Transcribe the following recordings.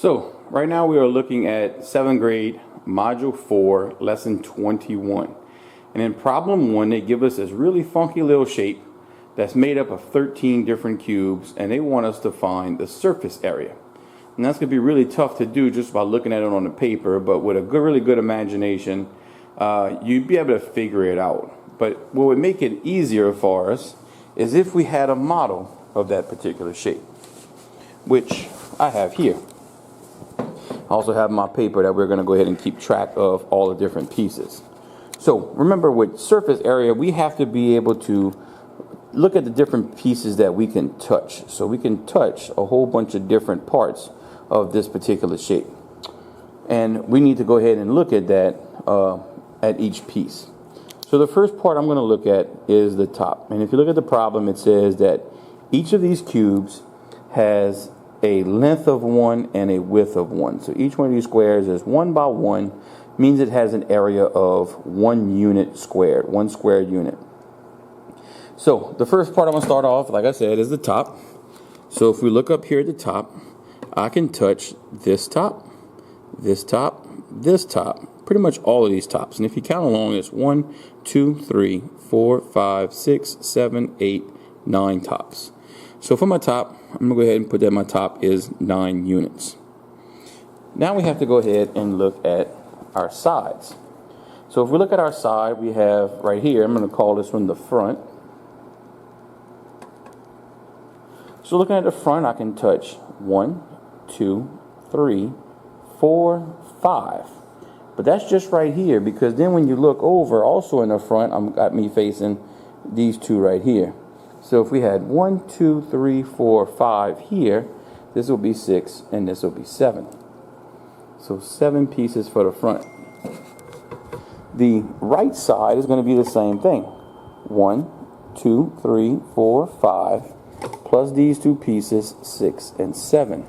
So right now we are looking at 7th grade module 4 lesson 21, and in problem 1 they give us this really funky little shape that's made up of 13 different cubes, and they want us to find the surface area. And that's going to be really tough to do just by looking at it on the paper, but with a really good imagination you'd be able to figure it out. But what would make it easier for us is if we had a model of that particular shape, which I have here. I also have my paper that we're going to go ahead and keep track of all the different pieces. So remember, with surface area we have to be able to look at the different pieces that we can touch. So we can touch a whole bunch of different parts of this particular shape, and we need to go ahead and look at that at each piece. So the first part I'm going to look at is the top, and if you look at the problem, it says that each of these cubes has a length of 1 and a width of 1. So each one of these squares is 1 by 1, means it has an area of 1 unit squared, 1 square unit. So the first part I'm going to start off, like I said, is the top. So if we look up here at the top, I can touch this top, this top, this top, pretty much all of these tops. And if you count along, it's 1, 2, 3, 4, 5, 6, 7, 8, 9 tops. So for my top, I'm going to go ahead and put that my top is 9 units. Now we have to go ahead and look at our sides. So if we look at our side, we have right here, I'm going to call this one the front. So looking at the front, I can touch 1, 2, 3, 4, 5. But that's just right here, because then when you look over, also in the front, I've got me facing these two right here. So if we had 1, 2, 3, 4, 5 here, this will be 6 and this will be 7. So 7 pieces for the front. The right side is going to be the same thing. 1, 2, 3, 4, 5, plus these 2 pieces, 6 and 7.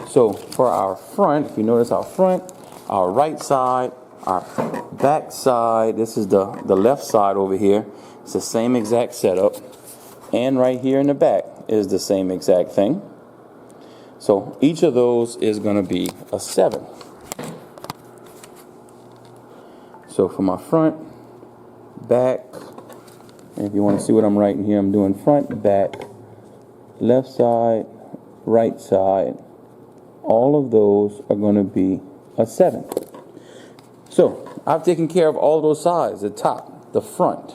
So for our front, if you notice our front, our right side, our back side, this is the left side over here. It's the same exact setup. And right here in the back is the same exact thing. So each of those is going to be a 7. So for my front, back, and if you want to see what I'm writing here, I'm doing front, back, left side, right side. All of those are going to be a 7. So I've taken care of all those sides: the top, the front,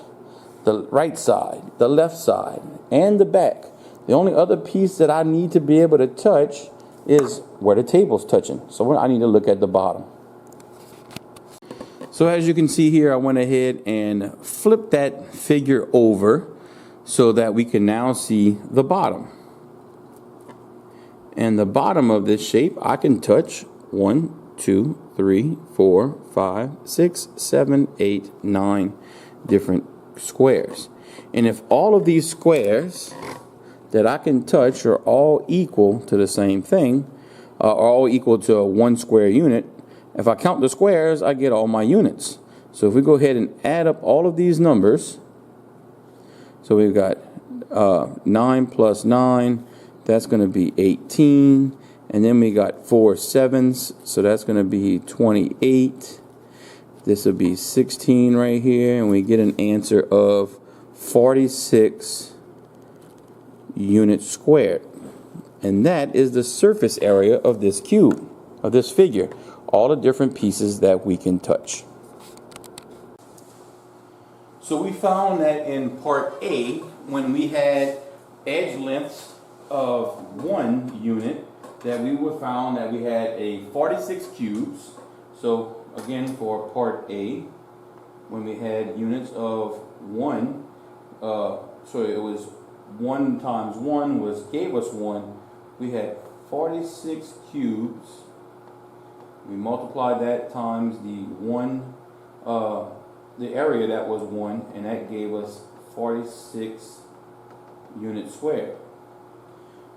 the right side, the left side, and the back. The only other piece that I need to be able to touch is where the table's touching. So I need to look at the bottom. So as you can see here, I went ahead and flipped that figure over so that we can now see the bottom. And the bottom of this shape, I can touch 1, 2, 3, 4, 5, 6, 7, 8, 9 different squares. And if all of these squares that I can touch are all equal to the same thing, are all equal to a 1 square unit, if I count the squares, I get all my units. So if we go ahead and add up all of these numbers, so we've got 9 plus 9, that's going to be 18, and then we got 4 7s, so that's going to be 28. This will be 16 right here, and we get an answer of 46 units squared. And that is the surface area of this cube, of this figure, all the different pieces that we can touch. So we found that in part A, when we had edge lengths of 1 unit, that we found that we had a 46 cubes. So again, for part A, when we had units of 1, so it was 1 times 1 gave us 1. We had 46 cubes. We multiplied that times the 1, the area that was 1, and that gave us 46 units squared.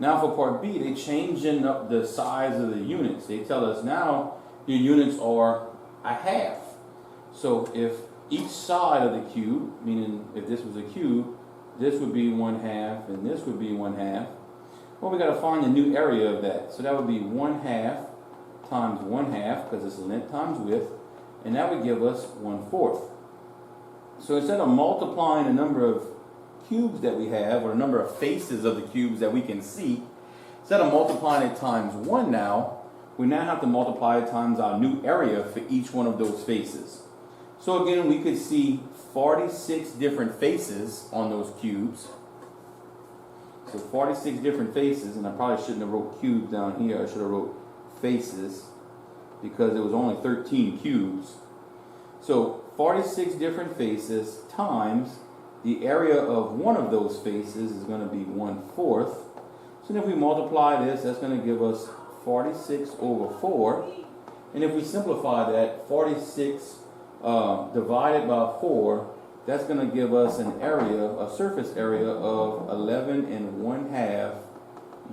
Now for part B, they changing up the size of the units. They tell us now your units are a half. So if each side of the cube, meaning if this was a cube, this would be 1/2 and this would be 1/2. Well, we got to find the new area of that. So that would be 1/2 times 1/2, because it's length times width, and that would give us 1/4. So instead of multiplying the number of cubes that we have, or the number of faces of the cubes that we can see, instead of multiplying it times 1 now, we now have to multiply it times our new area for each one of those faces. So again, we could see 46 different faces on those cubes. So 46 different faces, and I probably shouldn't have wrote cubes down here. I should have wrote faces, because it was only 13 cubes. So 46 different faces times the area of one of those faces is going to be 1/4. So if we multiply this, that's going to give us 46 over 4. And if we simplify that, 46 divided by 4, that's going to give us an area, a surface area of 11 1/2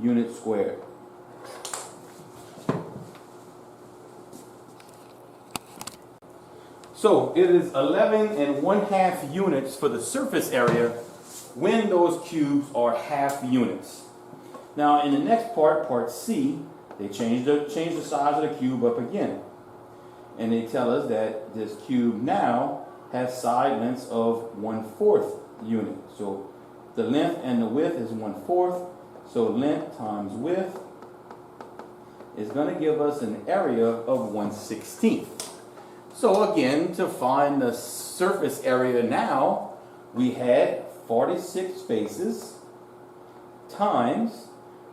units squared. So it is 11 1/2 units for the surface area when those cubes are half units. Now in the next part, part C, they change the size of the cube up again. And they tell us that this cube now has side lengths of 1/4 unit. So the length and the width is 1/4. So length times width is going to give us an area of 1/16. So again, to find the surface area now, we had 46 faces times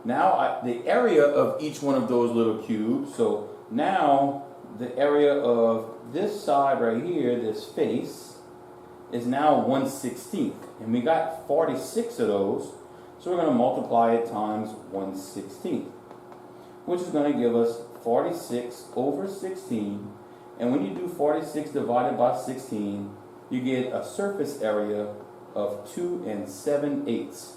now the area of each one of those little cubes. So now the area of this side right here, this face, is now 1/16. And we got 46 of those, so we're going to multiply it times 1/16, which is going to give us 46 over 16. And when you do 46 divided by 16, you get a surface area of 2 7/8.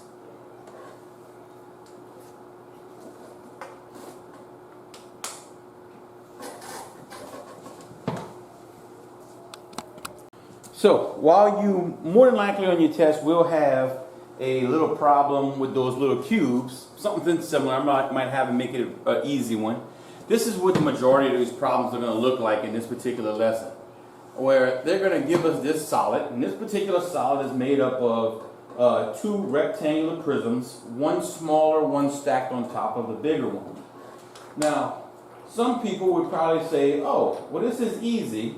So while you more than likely on your test will have a little problem with those little cubes, something similar, I might have to make it an easy one. This is what the majority of these problems are going to look like in this particular lesson, where they're going to give us this solid, and this particular solid is made up of 2 rectangular prisms, one smaller, one stacked on top of the bigger one. Now, some people would probably say, oh, well, this is easy.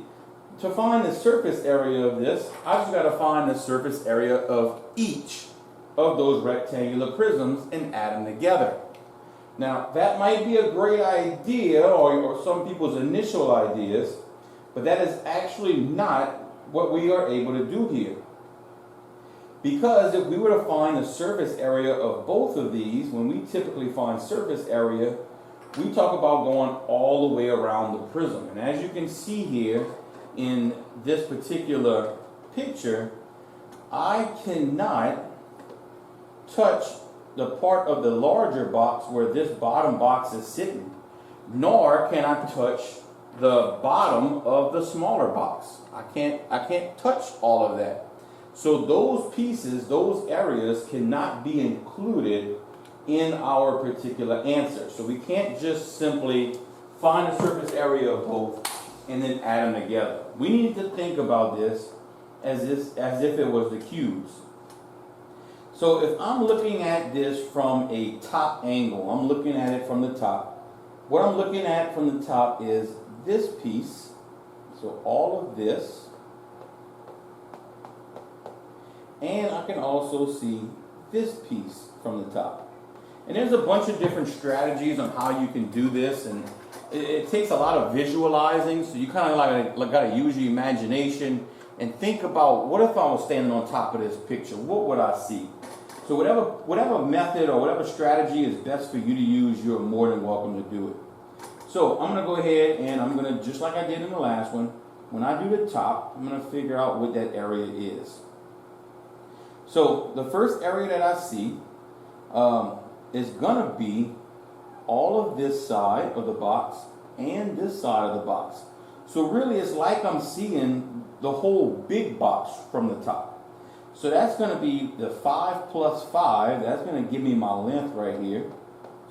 To find the surface area of this, I just got to find the surface area of each of those rectangular prisms and add them together. Now, that might be a great idea, or some people's initial ideas, but that is actually not what we are able to do here. Because if we were to find the surface area of both of these, when we typically find surface area, we talk about going all the way around the prism. And as you can see here in this particular picture, I cannot touch the part of the larger box where this bottom box is sitting, nor can I touch the bottom of the smaller box. I can't touch all of that. So those pieces, those areas cannot be included in our particular answer. So we can't just simply find the surface area of both and then add them together. We need to think about this as if it was the cubes. So if I'm looking at this from a top angle, I'm looking at it from the top. What I'm looking at from the top is this piece, so all of this, and I can also see this piece from the top. And there's a bunch of different strategies on how you can do this, and it takes a lot of visualizing, so you kind of like got to use your imagination and think about, what if I was standing on top of this picture? What would I see? So whatever method or whatever strategy is best for you to use, you're more than welcome to do it. So I'm going to go ahead and I'm going to, just like I did in the last one, when I do the top, I'm going to figure out what that area is. So the first area that I see is going to be all of this side of the box and this side of the box. So really it's like I'm seeing the whole big box from the top. So that's going to be the 5 plus 5. That's going to give me my length right here.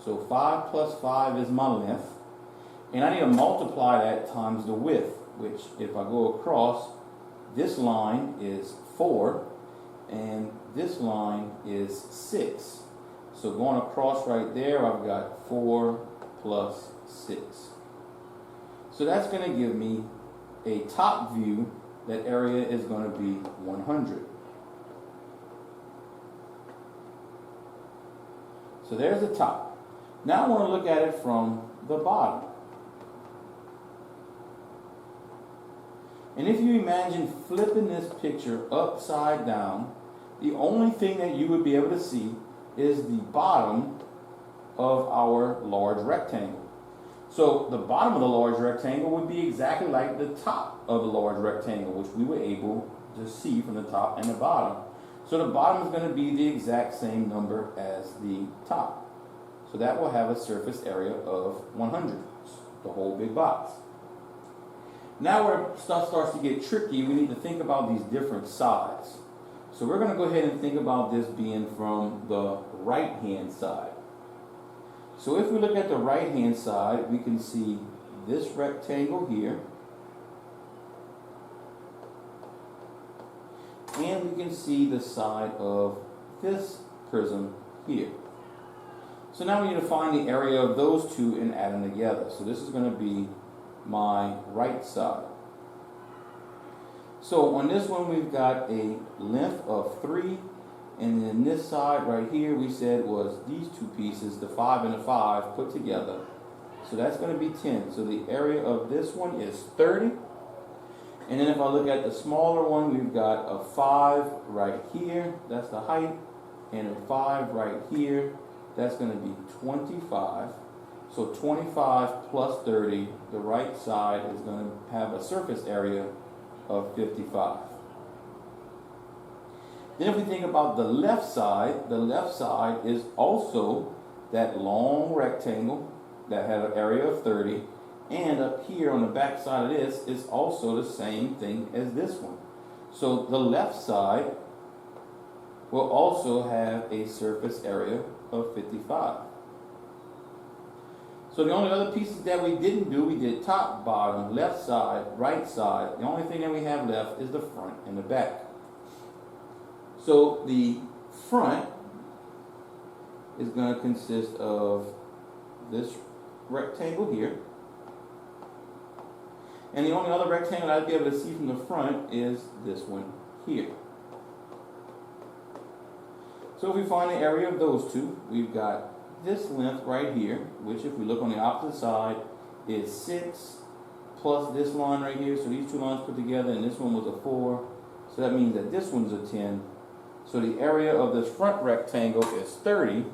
So 5 plus 5 is my length. And I need to multiply that times the width, which if I go across, this line is 4 and this line is 6. So going across right there, I've got 4 plus 6. So that's going to give me a top view. That area is going to be 100. So there's the top. Now I want to look at it from the bottom. And if you imagine flipping this picture upside down, the only thing that you would be able to see is the bottom of our large rectangle. So the bottom of the large rectangle would be exactly like the top of the large rectangle, which we were able to see from the top and the bottom. So the bottom is going to be the exact same number as the top. So that will have a surface area of 100, the whole big box. Now where stuff starts to get tricky, we need to think about these different sides. So we're going to go ahead and think about this being from the right-hand side. So if we look at the right-hand side, we can see this rectangle here. And we can see the side of this prism here. So now we need to find the area of those two and add them together. So this is going to be my right side. So on this one we've got a length of 3, and then this side right here we said was these two pieces, the 5 and the 5 put together. So that's going to be 10. So the area of this one is 30. And then if I look at the smaller one, we've got a 5 right here, that's the height, and a 5 right here, that's going to be 25. So 25 plus 30, the right side is going to have a surface area of 55. Then if we think about the left side is also that long rectangle that had an area of 30, and up here on the back side of this is also the same thing as this one. So the left side will also have a surface area of 55. So the only other pieces that we didn't do, we did top, bottom, left side, right side. The only thing that we have left is the front and the back. So the front is going to consist of this rectangle here. And the only other rectangle I'd be able to see from the front is this one here. So if we find the area of those two, we've got this length right here, which if we look on the opposite side is 6 plus this line right here. So these two lines put together, and this one was a 4. So that means that this one's a 10. So the area of this front rectangle is 30.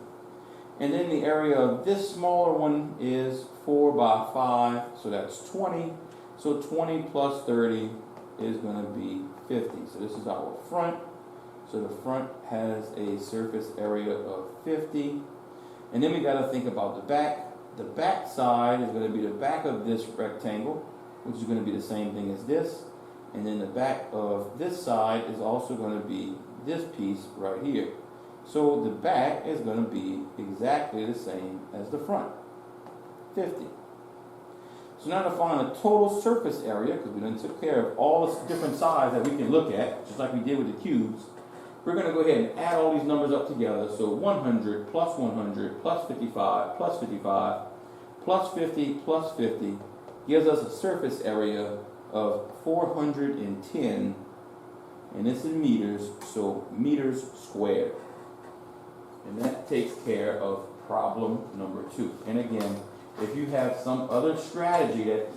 And then the area of this smaller one is 4 by 5. So that's 20. So 20 plus 30 is going to be 50. So this is our front. So the front has a surface area of 50. And then we got to think about the back. The back side is going to be the back of this rectangle, which is going to be the same thing as this. And then the back of this side is also going to be this piece right here. So the back is going to be exactly the same as the front, 50. So now to find the total surface area, because we done took care of all the different sides that we can look at, just like we did with the cubes, we're going to go ahead and add all these numbers up together. So 100 plus 100 plus 55 plus 55 plus 50 plus 50 gives us a surface area of 410, and this is meters, so meters squared. And that takes care of problem number 2. And again, if you have some other strategy that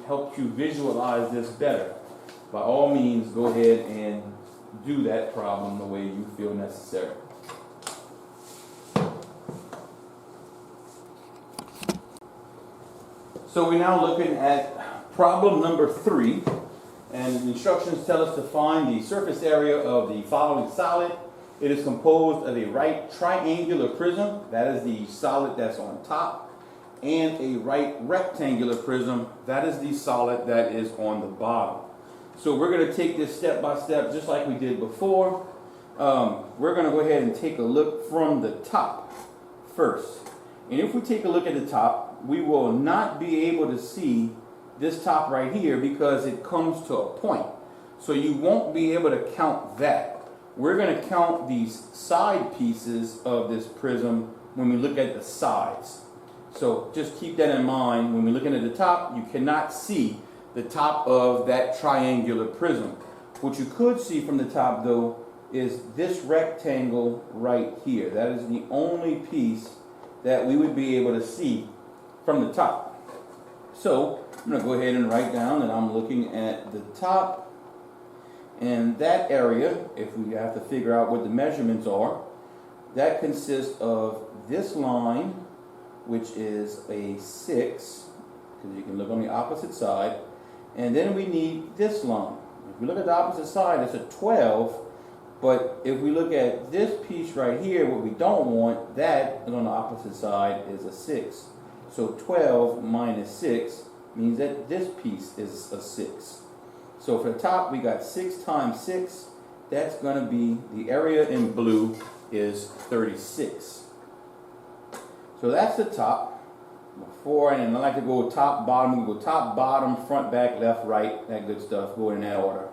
helps you visualize this better, by all means go ahead and do that problem the way you feel necessary. So we're now looking at problem number 3, and the instructions tell us to find the surface area of the following solid. It is composed of a right triangular prism, that is the solid that's on top, and a right rectangular prism, that is the solid that is on the bottom. So we're going to take this step by step just like we did before. We're going to go ahead and take a look from the top first. And if we take a look at the top, top, we will not be able to see this top right here because it comes to a point. So you won't be able to count that. We're going to count these side pieces of this prism when we look at the sides. So just keep that in mind. When we're looking at the top, you cannot see the top of that triangular prism. What you could see from the top, though, is this rectangle right here. That is the only piece that we would be able to see from the top. So I'm going to go ahead and write down that I'm looking at the top, and that area, if we have to figure out what the measurements are, that consists of this line, which is a 6, because you can look on the opposite side, and then we need this line. If we look at the opposite side, it's a 12. But if we look at this piece right here, what we don't want, that on the opposite side is a 6. So 12 minus 6 means that this piece is a 6. So for the top, we got 6 times 6. That's going to be, the area in blue is 36. So that's the top. Before, and then I like to go top, bottom. We go top, bottom, front, back, left, right, that good stuff, go in that order.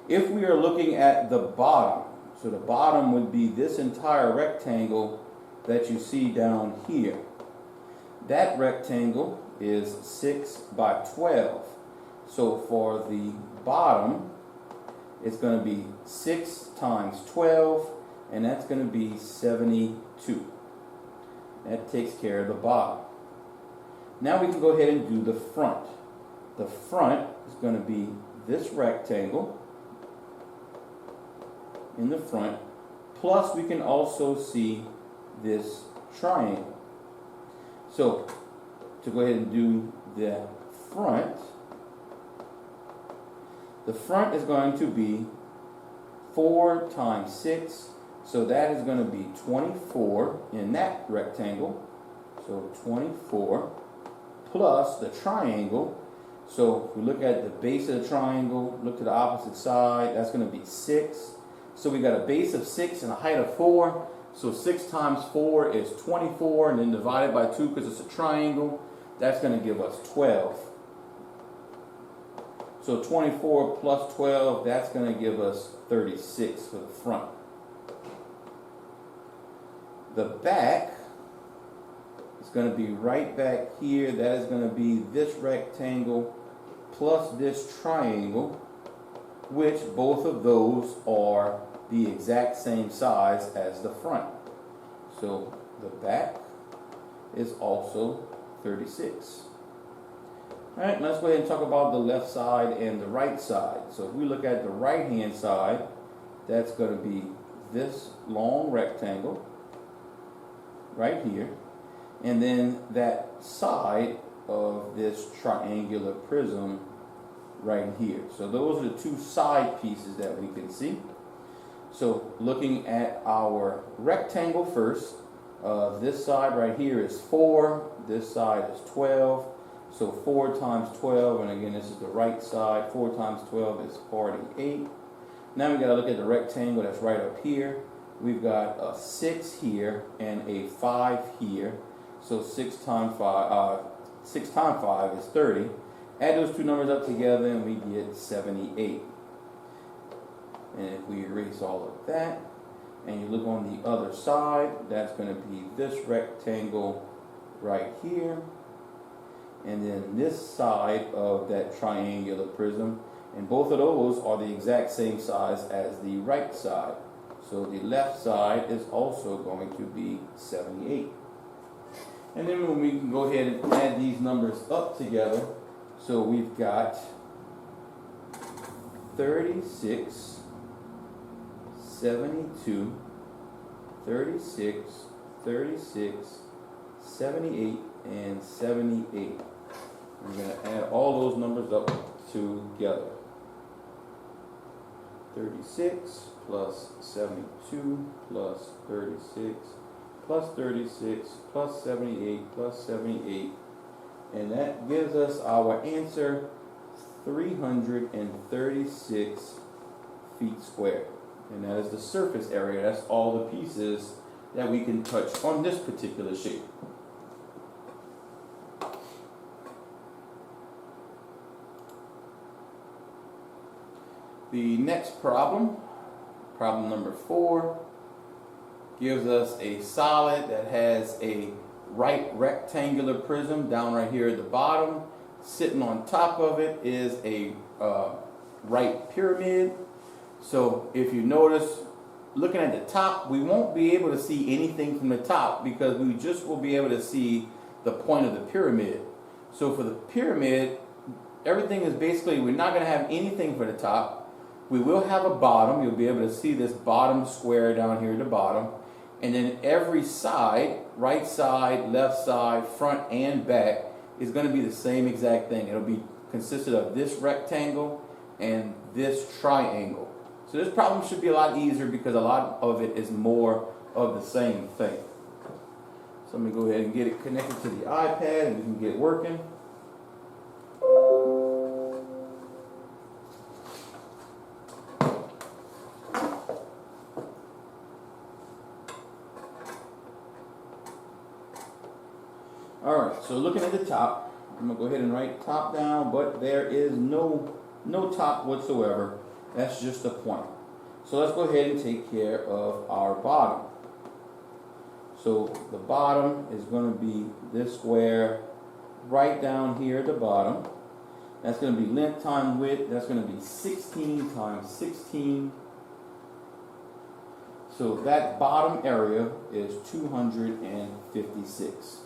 If we are looking at the bottom, so the bottom would be this entire rectangle that you see down here. That rectangle is 6 by 12. So for the bottom, it's going to be 6 times 12, and that's going to be 72. That takes care of the bottom. Now we can go ahead and do the front. The front is going to be this rectangle in the front, plus we can also see this triangle. So to go ahead and do the front is going to be 4 times 6, so that is going to be 24 in that rectangle. So 24 plus the triangle. So if we look at the base of the triangle, look to the opposite side, that's going to be 6. So we got a base of 6 and a height of 4. So 6 times 4 is 24, and then divided by 2 because it's a triangle, that's going to give us 12. So 24 plus 12, that's going to give us 36 for the front. The back is going to be right back here. That is going to be this rectangle plus this triangle, which both of those are the exact same size as the front. So the back is also 36. All right, let's go ahead and talk about the left side and the right side. So if we look at the right hand side, that's going to be this long rectangle right here, and then that side of this triangular prism right here. So those are the two side pieces that we can see. So looking at our rectangle first, this side right here is 4, this side is 12. So 4 times 12, and again this is the right side, 4 times 12 is 48. Now we got to look at the rectangle that's right up here. We've got a 6 here and a 5 here. So 6 times 5 is 30. Add those two numbers up together and we get 78. And if we erase all of that, and you look on the other side, that's going to be this rectangle right here, and then this side of that triangular prism, and both of those are the exact same size as the right side. So the left side is also going to be 78. And then when we can go ahead and add these numbers up together, so we've got 36, 72, 36, 36, 78, and 78. We're going to add all those numbers up together. 36 plus 72 plus 36 plus 36 plus 78 plus 78. And that gives us our answer, 336 feet squared. And that is the surface area. That's all the pieces that we can touch on this particular shape. The next problem, problem number 4, gives us a solid that has a right rectangular prism down right here at the bottom. Sitting on top of it is a right pyramid. So if you notice, looking at the top, we won't be able to see anything from the top because we just will be able to see the point of the pyramid. So for the pyramid, everything is basically, we're not going to have anything for the top. We will have a bottom. You'll be able to see this bottom square down here at the bottom. And then every side, right side, left side, front and back, is going to be the same exact thing. It'll be consisted of this rectangle and this triangle. So this problem should be a lot easier because a lot of it is more of the same thing. So let me go ahead and get it connected to the iPad and we can get working. Alright, so looking at the top, I'm going to go ahead and write top down, but there is no top whatsoever. That's just a point. So let's go ahead and take care of our bottom. So the bottom is going to be this square right down here at the bottom. That's going to be length times width. That's going to be 16 times 16. So that bottom area is 256.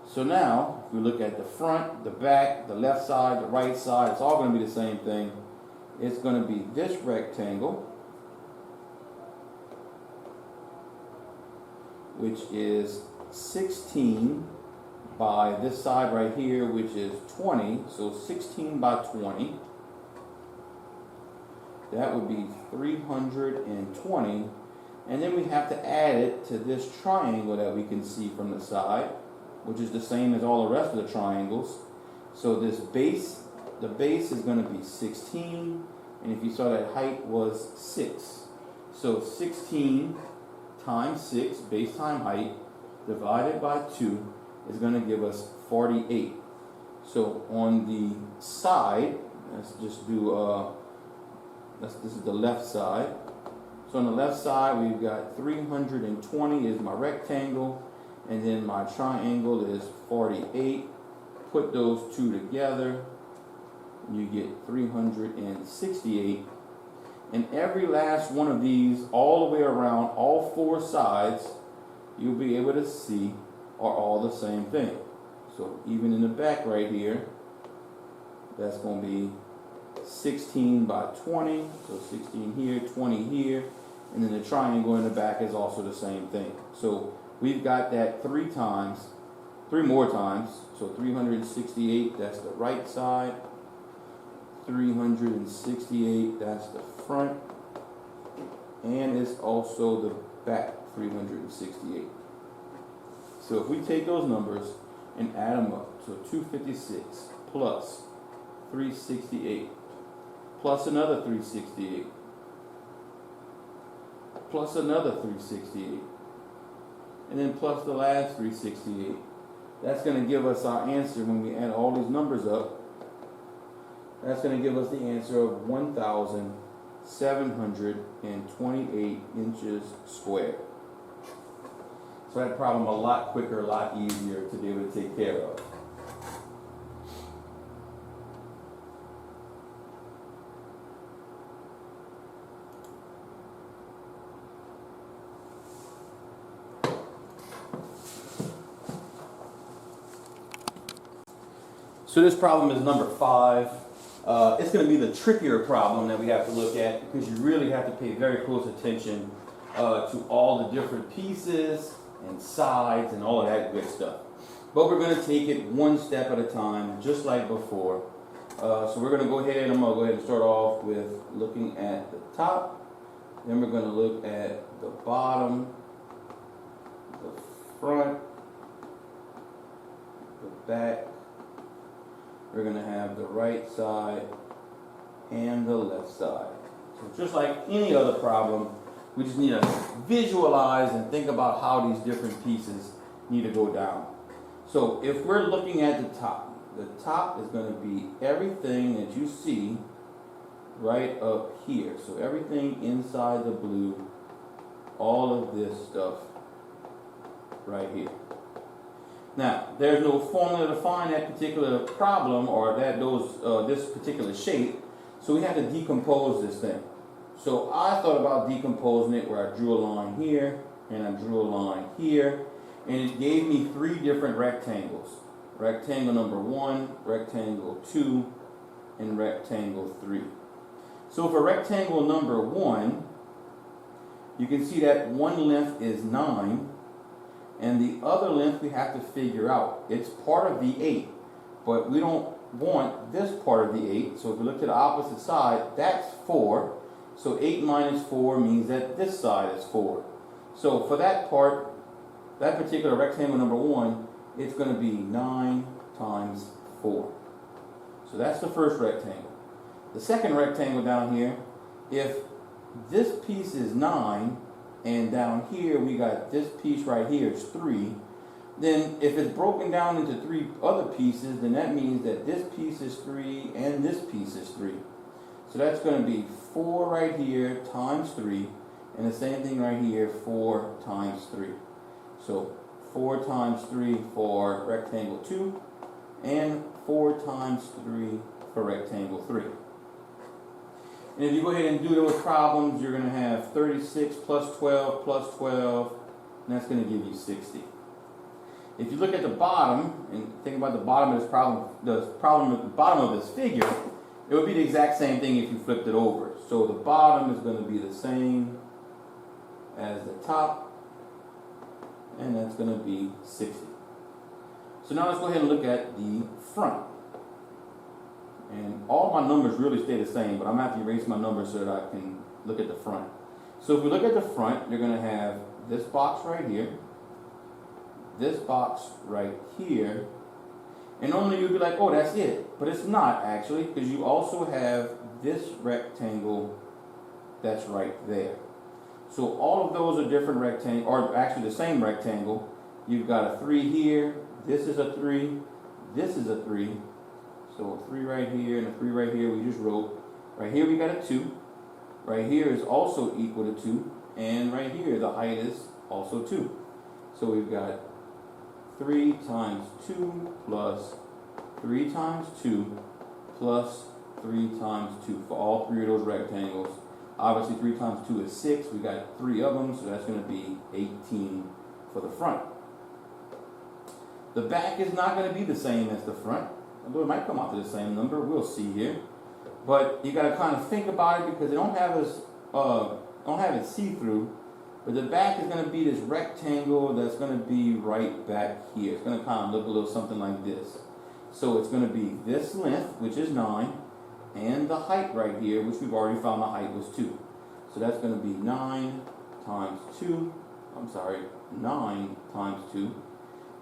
So now, if we look at the front, the back, the left side, the right side, it's all going to be the same thing. It's going to be this rectangle, which is 16 by this side right here, which is 20. So 16 by 20. That would be 320. And then we have to add it to this triangle that we can see from the side, which is the same as all the rest of the triangles. So this base, the base is going to be 16, and if you saw that height was 6. So 16 times 6, base times height, divided by 2 is going to give us 48. So on the side, let's just do, this is the left side. So on the left side, we've got 320 is my rectangle, and then my triangle is 48. Put those two together, and you get 368. And every last one of these, all the way around, all 4 sides, you'll be able to see are all the same thing. So even in the back right here, that's going to be 16 by 20. So 16 here, 20 here. And then the triangle in the back is also the same thing. So we've got that 3 more times. So 368, that's the right side. 368, that's the front. And it's also the back, 368. So if we take those numbers and add them up, so 256 plus 368 plus another 368 plus another 368 and then plus the last 368. That's going to give us our answer when we add all these numbers up. That's going to give us the answer of 1,728 inches squared. So that problem a lot quicker, a lot easier to be able to take care of. So this problem is number 5. It's going to be the trickier problem that we have to look at because you really have to pay very close attention to all the different pieces and sides and all of that good stuff. But we're going to take it one step at a time, just like before. So we're going to go ahead, I'm going to go ahead and start off with looking at the top. Then we're going to look at the bottom, the front, the back. We're going to have the right side and the left side. So just like any other problem, we just need to visualize and think about how these different pieces need to go down. So if we're looking at the top is going to be everything that you see right up here. So everything inside the blue, all of this stuff right here. Now, there's no formula to find that particular problem or this particular shape, so we had to decompose this thing. So I thought about decomposing it where I drew a line here and I drew a line here, and it gave me three different rectangles. Rectangle number 1, rectangle 2, and rectangle 3. So for rectangle number 1, you can see that one length is 9, and the other length we have to figure out. It's part of the 8, but we don't want this part of the 8, so if we look to the opposite side, that's 4. So 8 minus 4 means that this side is 4. So for that part, that particular rectangle number 1, it's going to be 9 times 4. So that's the first rectangle. The second rectangle down here, if this piece is 9, and down here we got this piece right here is 3, then if it's broken down into 3 other pieces, then that means that this piece is 3 and this piece is 3. So that's going to be 4 right here times 3, and the same thing right here, 4 times 3. So 4 times 3 for rectangle 2, and 4 times 3 for rectangle 3. And if you go ahead and do those problems, you're going to have 36 plus 12 plus 12, and that's going to give you 60. If you look at the bottom, and think about the bottom of this problem, the problem at the bottom of this figure, it would be the exact same thing if you flipped it over. So the bottom is going to be the same as the top, and that's going to be 60. So now let's go ahead and look at the front. And all my numbers really stay the same, but I'm going to have to erase my numbers so that I can look at the front. So if we look at the front, you're going to have this box right here, this box right here, and normally you'd be like, oh, that's it. But it's not actually, because you also have this rectangle that's right there. So all of those are different rectangles, or actually the same rectangle. You've got a 3 here, this is a 3, this is a 3. So a 3 right here and a 3 right here we just wrote. Right here we got a 2. Right here is also equal to 2. And right here the height is also 2. So we've got 3 times 2 plus 3 times 2 plus 3 times 2 for all 3 of those rectangles. Obviously 3 times 2 is 6. We got 3 of them, so that's going to be 18 for the front. The back is not going to be the same as the front. Although it might come out to the same number, we'll see here. But you got to kind of think about it because they don't have it see-through. But the back is going to be this rectangle that's going to be right back here. It's going to kind of look a little something like this. So it's going to be this length, which is 9, and the height right here, which we've already found the height was 2. So that's going to be 9 times 2. 9 times 2,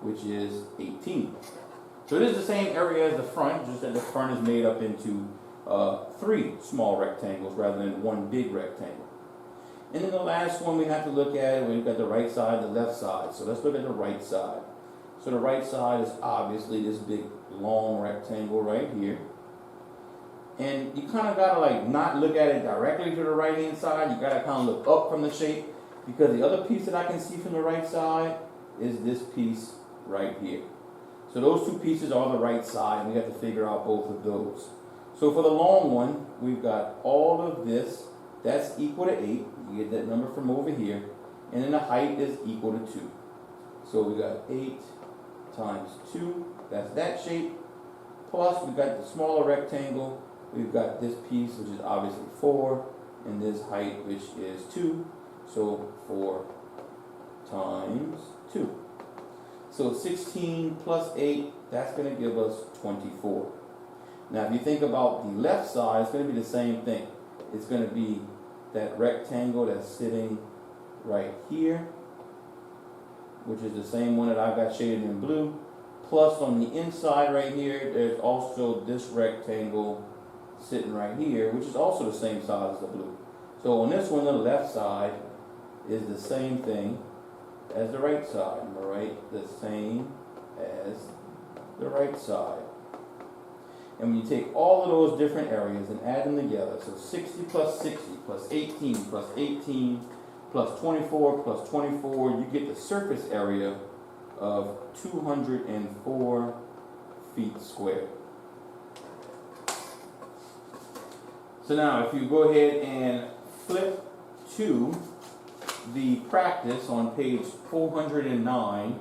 which is 18. So it is the same area as the front, just that the front is made up into 3 small rectangles rather than one big rectangle. And then the last one we have to look at, we've got the right side, the left side. So let's look at the right side. So the right side is obviously this big long rectangle right here. And you kind of got to like not look at it directly to the right hand side. You got to kind of look up from the shape, because the other piece that I can see from the right side is this piece right here. So those 2 pieces are the right side, and we have to figure out both of those. So for the long one, we've got all of this. That's equal to 8. You get that number from over here. And then the height is equal to 2. So we got 8 times 2. That's that shape. Plus we've got the smaller rectangle. We've got this piece, which is obviously 4. And this height, which is 2. So 4 times 2. So 16 plus 8, that's going to give us 24. Now if you think about the left side, it's going to be the same thing. It's going to be that rectangle that's sitting right here, which is the same one that I've got shaded in blue. Plus on the inside right here, there's also this rectangle sitting right here, which is also the same size as the blue. So on this one, the left side is the same thing as the right side. Am I right? The same as the right side. And when you take all of those different areas and add them together, so 60 plus 60 plus 18 plus 18 plus 24 plus 24, you get the surface area of 204 feet squared. So now if you go ahead and flip to the practice on page 409,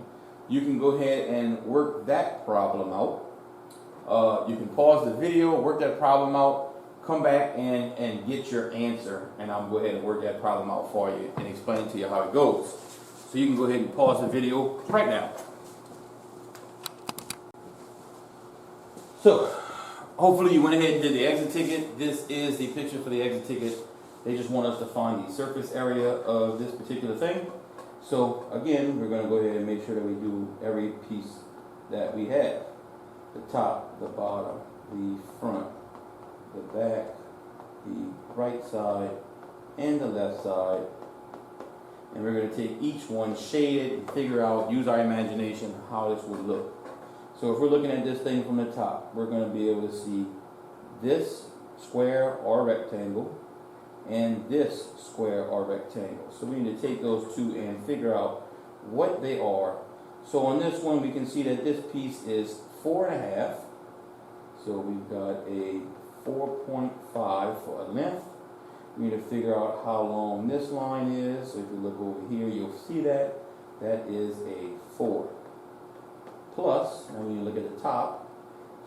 you can go ahead and work that problem out. You can pause the video, work that problem out, come back and get your answer, and I'll go ahead and work that problem out for you and explain to you how it goes. So you can go ahead and pause the video right now. So hopefully you went ahead and did the exit ticket. This is the picture for the exit ticket. They just want us to find the surface area of this particular thing. So again, we're going to go ahead and make sure that we do every piece that we have. The top, the bottom, the front, the back, the right side, and the left side. And we're going to take each one, shade it, and figure out, use our imagination, how this would look. So if we're looking at this thing from the top, we're going to be able to see this square or rectangle and this square or rectangle. So we need to take those two and figure out what they are. So on this one, we can see that this piece is 4.5. So we've got a 4.5 for a length. We need to figure out how long this line is. So if you look over here, you'll see that that is a 4. Plus, and when you look at the top,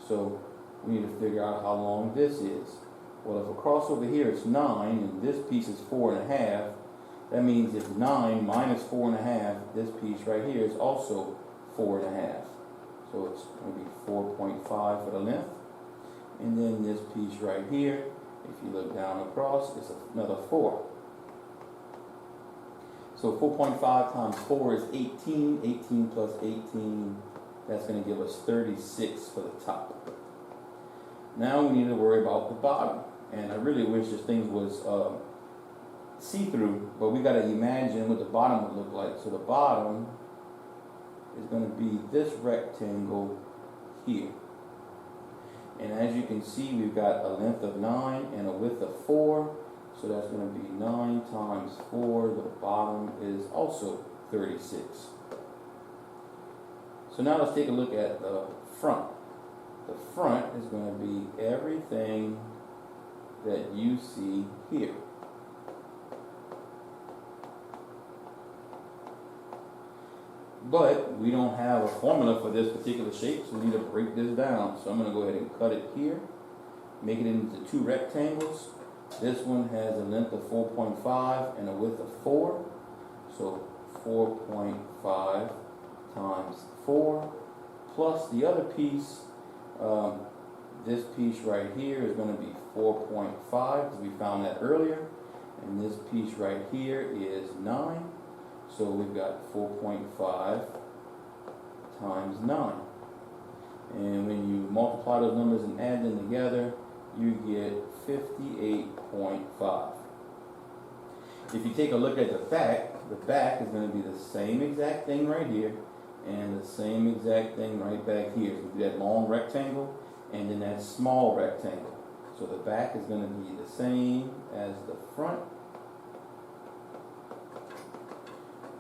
so we need to figure out how long this is. Well, if across over here it's 9 and this piece is 4.5, that means if 9 minus 4.5, this piece right here is also 4.5. So it's going to be 4.5 for the length. And then this piece right here, if you look down across, it's another 4. So 4.5 times 4 is 18. 18 plus 18, that's going to give us 36 for the top. Now we need to worry about the bottom. And I really wish this thing was see-through, but we got to imagine what the bottom would look like. So the bottom is going to be this rectangle here. And as you can see, we've got a length of 9 and a width of 4. So that's going to be 9 times 4. The bottom is also 36. So now let's take a look at the front. The front is going to be everything that you see here. But we don't have a formula for this particular shape, so we need to break this down. So I'm going to go ahead and cut it here, make it into 2 rectangles. This one has a length of 4.5 and a width of 4. So 4.5 times 4 plus the other piece. This piece right here is going to be 4.5 because we found that earlier. And this piece right here is 9. So we've got 4.5 times 9. And when you multiply those numbers and add them together, you get 58.5. If you take a look at the back is going to be the same exact thing right here and the same exact thing right back here. So that long rectangle and then that small rectangle. So the back is going to be the same as the front.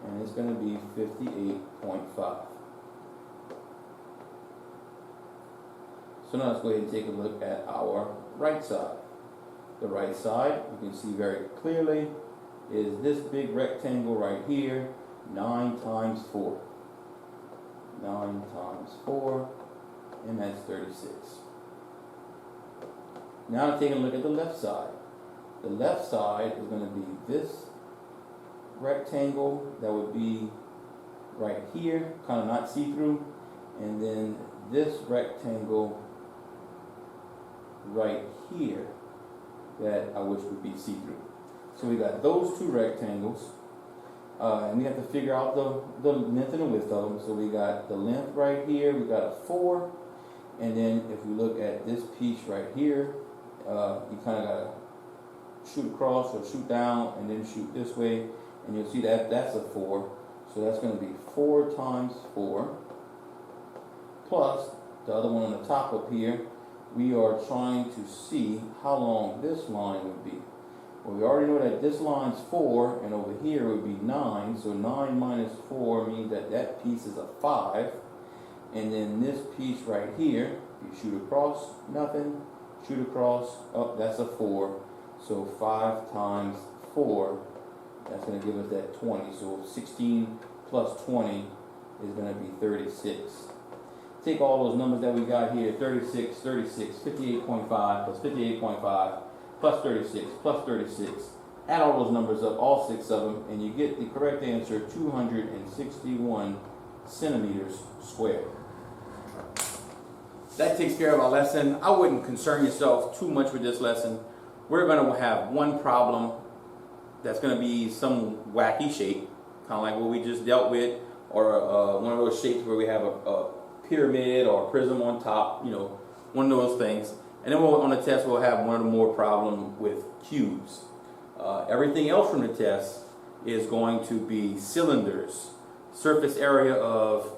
And it's going to be 58.5. So now let's go ahead and take a look at our right side. The right side, you can see very clearly, is this big rectangle right here, 9 times 4. 9 times 4, and that's 36. Now taking a look at the left side. The left side is going to be this rectangle that would be right here, kind of not see-through, and then this rectangle right here that I wish would be see-through. So we got those 2 rectangles, and we have to figure out the length and the width of them. So we got the length right here, we got a 4, and then if we look at this piece right here, you kind of got to shoot across or shoot down and then shoot this way, and you'll see that that's a 4. So that's going to be 4 times 4 plus the other one on the top up here we are trying to see how long this line would be. Well, we already know that this line's 4, and over here would be 9. So 9 minus 4 means that that piece is a 5. And then this piece right here, you shoot across, nothing. Shoot across, oh, that's a 4. So 5 times 4, that's going to give us that 20. So 16 plus 20 is going to be 36. Take all those numbers that we got here, 36, 36, 58.5 plus 58.5 plus 36 plus 36. Add all those numbers up, all 6 of them, and you get the correct answer, 261 centimeters squared. That takes care of our lesson. I wouldn't concern yourself too much with this lesson. We're going to have one problem that's going to be some wacky shape, kind of like what we just dealt with, or one of those shapes where we have a pyramid or a prism on top, you know, one of those things. And then on the test, we'll have one or more problem with cubes. Everything else from the test is going to be cylinders, surface area of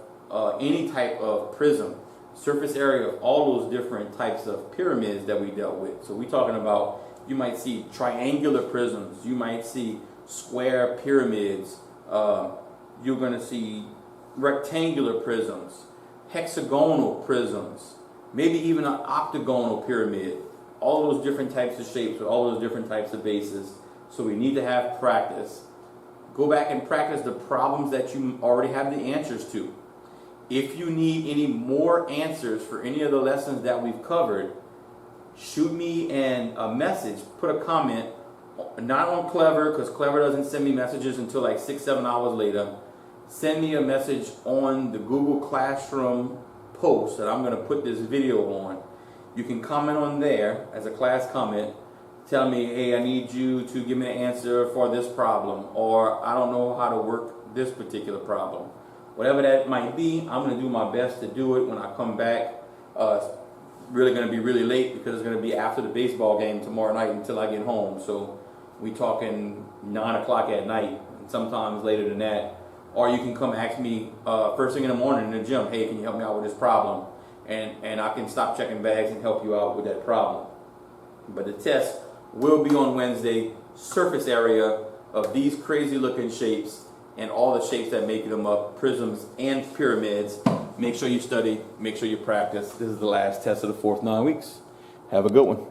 any type of prism, surface area of all those different types of pyramids that we dealt with. So we're talking about, you might see triangular prisms, you might see square pyramids, you're going to see rectangular prisms, hexagonal prisms, maybe even an octagonal pyramid, all those different types of shapes with all those different types of bases. So we need to have practice. Go back and practice the problems that you already have the answers to. If you need any more answers for any of the lessons that we've covered, shoot me a message, put a comment, not on Clever, because Clever doesn't send me messages until like 6-7 hours later. Send me a message on the Google Classroom post that I'm going to put this video on. You can comment on there as a class comment. Tell me, hey, I need you to give me an answer for this problem, or I don't know how to work this particular problem. Whatever that might be, I'm going to do my best to do it when I come back. It's really going to be really late because it's going to be after the baseball game tomorrow night until I get home. So we talking 9 o'clock at night, and sometimes later than that. Or you can come ask me first thing in the morning in the gym, hey, can you help me out with this problem? And I can stop checking bags and help you out with that problem. But the test will be on Wednesday, surface area of these crazy looking shapes and all the shapes that make them up, prisms and pyramids. Make sure you study, make sure you practice. This is the last test of the fourth 9 weeks. Have a good one.